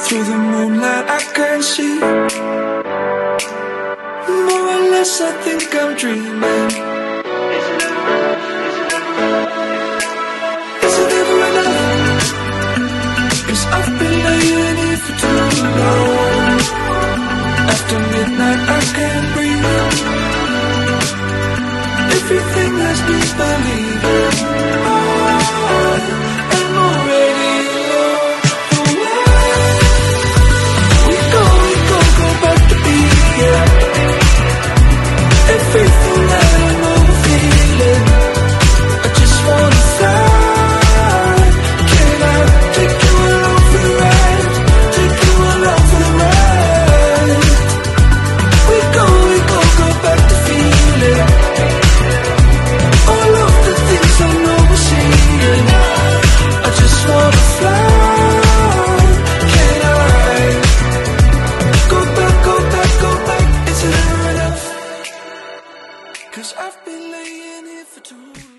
Through the moonlight I can see. More or less I think I'm dreaming. Is it ever enough? 'Cause I've been laying here for too long. After midnight I can't breathe. Everything has me believing I am already alone. We go back to being everything that I'm over feeling. I just wanna fly. Can I take you along for the ride? Take you along for the ride. We go back to feeling all of the things I know we're seeing. I just wanna fly. Can I go back? Is it ever enough? 'Cause I've been laying here for too long.